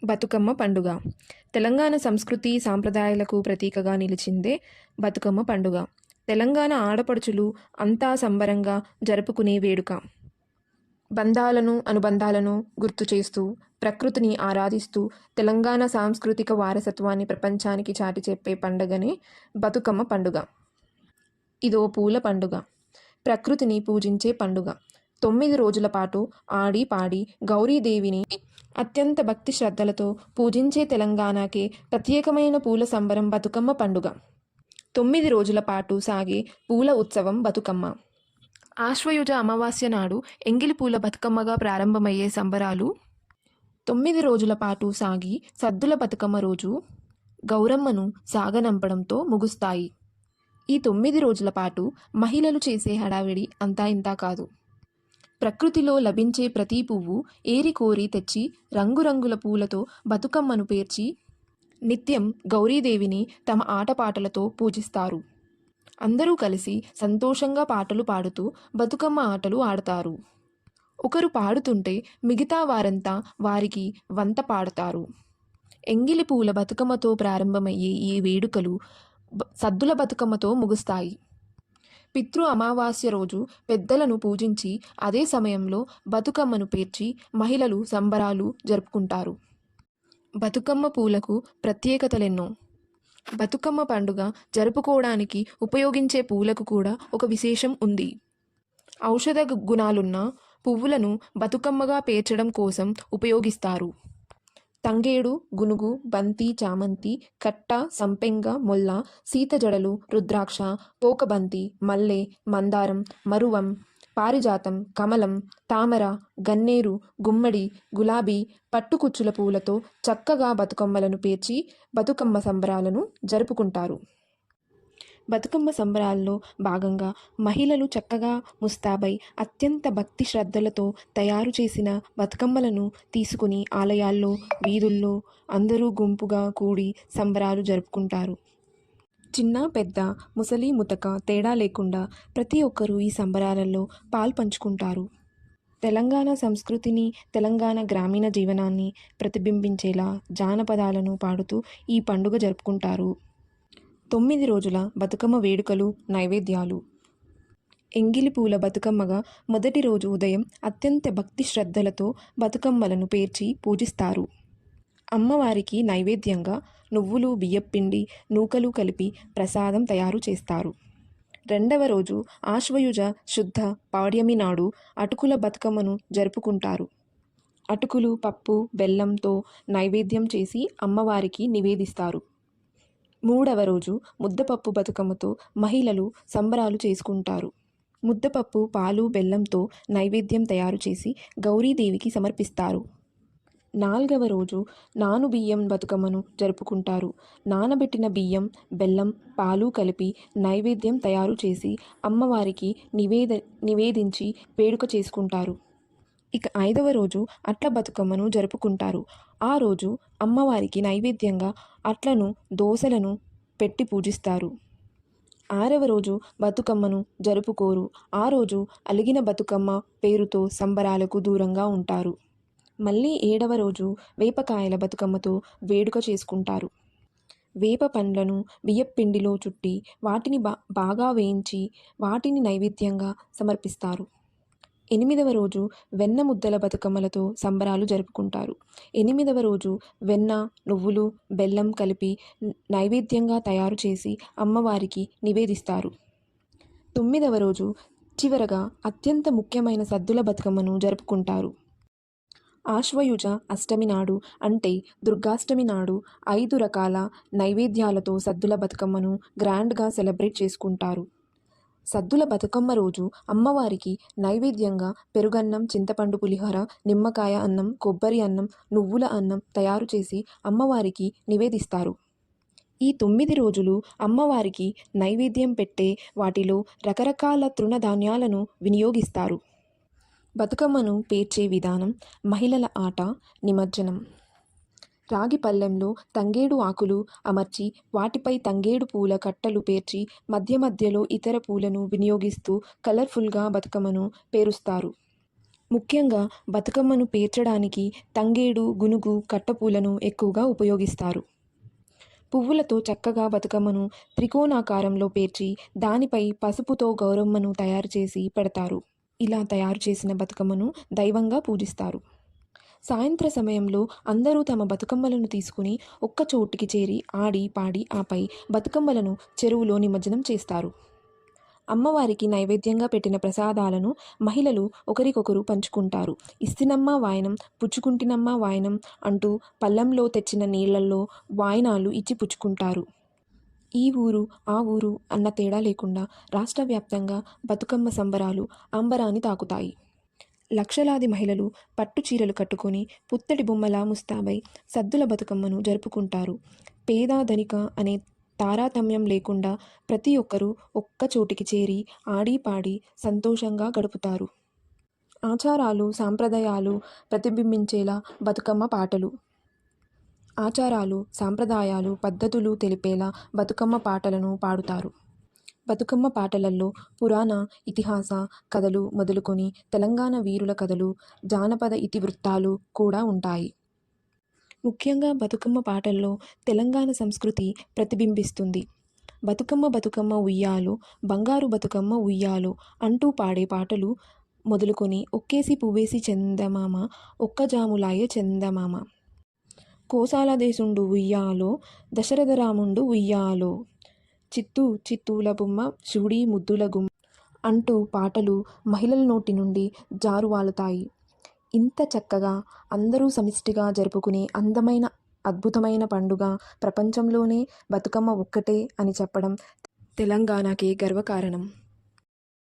బతుకమ్మ పండుగ తెలంగాణ సంస్కృతి సాంప్రదాయాలకు ప్రతీకగా నిలిచిందే బతుకమ్మ పండుగ. తెలంగాణ ఆడపడుచులు అంతా సంబరంగా జరుపుకునే వేడుక. బంధాలను అనుబంధాలను గుర్తు చేస్తూ, ప్రకృతిని ఆరాధిస్తూ తెలంగాణ సాంస్కృతిక వారసత్వాన్ని ప్రపంచానికి చాటి చెప్పే పండుగనే బతుకమ్మ పండుగ. ఇదో పూల పండుగ, ప్రకృతిని పూజించే పండుగ. 9 రోజుల పాటు ఆడి పాడి గౌరీదేవిని అత్యంత భక్తి శ్రద్ధలతో పూజించే తెలంగాణకే ప్రత్యేకమైన పూల సంబరం బతుకమ్మ పండుగ. 9 రోజుల పాటు సాగే పూల ఉత్సవం బతుకమ్మ. ఆశ్వయుజ అమావాస్య నాడు ఎంగిలి పూల బతుకమ్మగా ప్రారంభమయ్యే సంబరాలు 9 రోజుల పాటు సాగి సద్దుల బతుకమ్మ రోజు గౌరమ్మను సాగనంపడంతో ముగుస్తాయి. ఈ 9 రోజుల పాటు మహిళలు చేసే హడావిడి అంతా ఇంతా కాదు. ప్రకృతిలో లభించే ప్రతి పువ్వు ఏరి కోరి తెచ్చి రంగురంగుల పూలతో బతుకమ్మను పేర్చి నిత్యం గౌరీదేవిని తమ ఆటపాటలతో పూజిస్తారు. అందరూ కలిసి సంతోషంగా పాటలు పాడుతూ బతుకమ్మ ఆటలు ఆడతారు. ఒకరు పాడుతుంటే మిగతా వారంతా వారికి వంత పాడతారు. ఎంగిలి పూల బతుకమ్మతో ప్రారంభమయ్యే ఈ వేడుకలు సద్దుల బతుకమ్మతో ముగుస్తాయి. పితృ అమావాస్య రోజు పెద్దలను పూజించి అదే సమయంలో బతుకమ్మను పేర్చి మహిళలు సంబరాలు జరుపుకుంటారు. బతుకమ్మ పూలకు ప్రత్యేకతలెన్నో. బతుకమ్మ పండుగ జరుపుకోవడానికి ఉపయోగించే పూలకు కూడా ఒక విశేషం ఉంది. ఔషధ గుణాలున్న పువ్వులను బతుకమ్మగా పేర్చడం కోసం ఉపయోగిస్తారు. తంగేడు, గునుగు, బంతి, చామంతి, కట్ట, సంపెంగ, మొల్ల, సీతజడలు, రుద్రాక్ష, పోకబంతి, మల్లె, మందారం, మరువం, పారిజాతం, కమలం, తామర, గన్నేరు, గుమ్మడి, గులాబీ, పట్టుకుచ్చుల పూలతో చక్కగా బతుకమ్మలను పేర్చి బతుకమ్మ సంబరాలను జరుపుకుంటారు. బతుకమ్మ సంబరాల్లో భాగంగా మహిళలు చక్కగా ముస్తాబై అత్యంత భక్తి శ్రద్ధలతో తయారు చేసిన బతుకమ్మలను తీసుకుని ఆలయాల్లో, వీధుల్లో అందరూ గుంపుగా కూడి సంబరాలు జరుపుకుంటారు. చిన్న పెద్ద, ముసలి ముతక తేడా లేకుండా ప్రతి ఒక్కరూ ఈ సంబరాలలో పాల్పంచుకుంటారు. తెలంగాణ సంస్కృతిని, తెలంగాణ గ్రామీణ జీవనాన్ని ప్రతిబింబించేలా జానపదాలను పాడుతూ ఈ పండుగ జరుపుకుంటారు. 9 రోజుల బతుకమ్మ వేడుకలు, నైవేద్యాలు. ఎంగిలి పూల బతుకమ్మగా మొదటి రోజు ఉదయం అత్యంత భక్తి శ్రద్ధలతో బతుకమ్మలను పేర్చి పూజిస్తారు. అమ్మవారికి నైవేద్యంగా నువ్వులు, బియ్యపిండి, నూకలు కలిపి ప్రసాదం తయారు చేస్తారు. రెండవ రోజు ఆశ్వయుజ శుద్ధ పాడ్యమి నాడు అటుకుల బతుకమ్మను జరుపుకుంటారు. అటుకులు, పప్పు, బెల్లంతో నైవేద్యం చేసి అమ్మవారికి నివేదిస్తారు. మూడవ రోజు ముద్దపప్పు బతుకమ్మతో మహిళలు సంబరాలు చేసుకుంటారు. ముద్దపప్పు, పాలు, బెల్లంతో నైవేద్యం తయారు చేసి గౌరీదేవికి సమర్పిస్తారు. నాలుగవ రోజు నానుబియ్యం బతుకమ్మను జరుపుకుంటారు. నానబెట్టిన బియ్యం, బెల్లం, పాలు కలిపి నైవేద్యం తయారు చేసి అమ్మవారికి నివేదించి వేడుక చేసుకుంటారు. ఇక 5వ రోజు అట్ల బతుకమ్మను జరుపుకుంటారు. ఆ రోజు అమ్మవారికి నైవేద్యంగా అట్లను, దోసలను పెట్టి పూజిస్తారు. 6వ రోజు బతుకమ్మను జరుపుకోరు. ఆ రోజు అలిగిన బతుకమ్మ పేరుతో సంబరాలకు దూరంగా ఉంటారు. మళ్ళీ 7వ రోజు వేపకాయల బతుకమ్మతో వేడుక చేసుకుంటారు. వేప పండ్లను బియ్యపిండిలో చుట్టి వాటిని బాగా వేయించి వాటిని నైవేద్యంగా సమర్పిస్తారు. 8వ రోజు వెన్న ముద్దల బతుకమ్మలతో సంబరాలు జరుపుకుంటారు. 8వ రోజు వెన్న, నువ్వులు, బెల్లం కలిపి నైవేద్యంగా తయారు చేసి అమ్మవారికి నివేదిస్తారు. 9వ రోజు చివరగా అత్యంత ముఖ్యమైన సద్దుల బతుకమ్మను జరుపుకుంటారు. ఆశ్వయుజ అష్టమి నాడు అంటే దుర్గాష్టమి నాడు 5 రకాల నైవేద్యాలతో సద్దుల బతుకమ్మను గ్రాండ్గా సెలబ్రేట్ చేసుకుంటారు. సద్దుల బతుకమ్మ రోజు అమ్మవారికి నైవేద్యంగా పెరుగన్నం, చింతపండు పులిహోర, నిమ్మకాయ అన్నం, కొబ్బరి అన్నం, నువ్వుల అన్నం తయారు చేసి అమ్మవారికి నివేదిస్తారు. ఈ 9 రోజులు అమ్మవారికి నైవేద్యం పెట్టే వాటిలో రకరకాల తృణధాన్యాలను వినియోగిస్తారు. బతుకమ్మను పేర్చే విధానం. మహిళల ఆట నిమజ్జనం. రాగి పళ్ళెంలో తంగేడు ఆకులు అమర్చి వాటిపై తంగేడు పూల కట్టలు పేర్చి మధ్య మధ్యలో ఇతర పూలను వినియోగిస్తూ కలర్ఫుల్గా బతుకమ్మను పేరుస్తారు. ముఖ్యంగా బతుకమ్మను పేర్చడానికి తంగేడు, గునుగు, కట్టపూలను ఎక్కువగా ఉపయోగిస్తారు. పువ్వులతో చక్కగా బతుకమ్మను త్రికోణాకారంలో పేర్చి దానిపై పసుపుతో గౌరమ్మను తయారు చేసి పెడతారు. ఇలా తయారు చేసిన బతుకమ్మను దైవంగా పూజిస్తారు. సాయంత్ర సమయంలో అందరూ తమ బతుకమ్మలను తీసుకుని ఒక్క చోటికి చేరి ఆడి పాడి ఆపై బతుకమ్మలను చెరువులో నిమజ్జనం చేస్తారు. అమ్మవారికి నైవేద్యంగా పెట్టిన ప్రసాదాలను మహిళలు ఒకరికొకరు పంచుకుంటారు. ఇస్తినమ్మ వాయనం, పుచ్చుకుంటినమ్మ వాయనం అంటూ పళ్ళెంలో తెచ్చిన నీళ్లలో వాయనాలు ఇచ్చి పుచ్చుకుంటారు. ఈ ఊరు ఆ ఊరు అన్న తేడా లేకుండా రాష్ట్ర వ్యాప్తంగా బతుకమ్మ సంబరాలు అంబరాన్ని తాకుతాయి. లక్షలాది మహిళలు పట్టు చీరలు కట్టుకొని పుత్తడి బొమ్మలా ముస్తాబై సద్దుల బతుకమ్మను జరుపుకుంటారు. పేద ధనిక అనే తారతమ్యం లేకుండా ప్రతి ఒక్కరూ ఒక్క చోటికి చేరి ఆడి పాడి సంతోషంగా గడుపుతారు. ఆచారాలు సాంప్రదాయాలు ప్రతిబింబించేలా బతుకమ్మ పాటలు. ఆచారాలు సాంప్రదాయాలు పద్ధతులు తెలిపేలా బతుకమ్మ పాటలను పాడుతారు. బతుకమ్మ పాటలలో పురాణ ఇతిహాస కథలు మొదలుకొని తెలంగాణ వీరుల కథలు, జానపద ఇతివృత్తాలు కూడా ఉంటాయి. ముఖ్యంగా బతుకమ్మ పాటల్లో తెలంగాణ సంస్కృతి ప్రతిబింబిస్తుంది. బతుకమ్మ బతుకమ్మ ఉయ్యాలో, బంగారు బతుకమ్మ ఉయ్యాలో అంటూ పాడే పాటలు మొదలుకొని ఒక్కేసి పువ్వేసి చందమామ, ఒక్కజాములాయే చందమామ, కోసాల దేశుండు ఉయ్యాలో, దశరథ రాముండు ఉయ్యాలో, చిత్తూ చిత్తూల బొమ్మ చూడి ముద్దుల గుమ్మ అంటూ పాటలు మహిళల నోటి నుండి జారువాలుతాయి. ఇంత చక్కగా అందరూ సమిష్టిగా జరుపుకునే అందమైన అద్భుతమైన పండుగ ప్రపంచంలోనే బతుకమ్మ ఒక్కటే అని చెప్పడం తెలంగాణకే గర్వకారణం.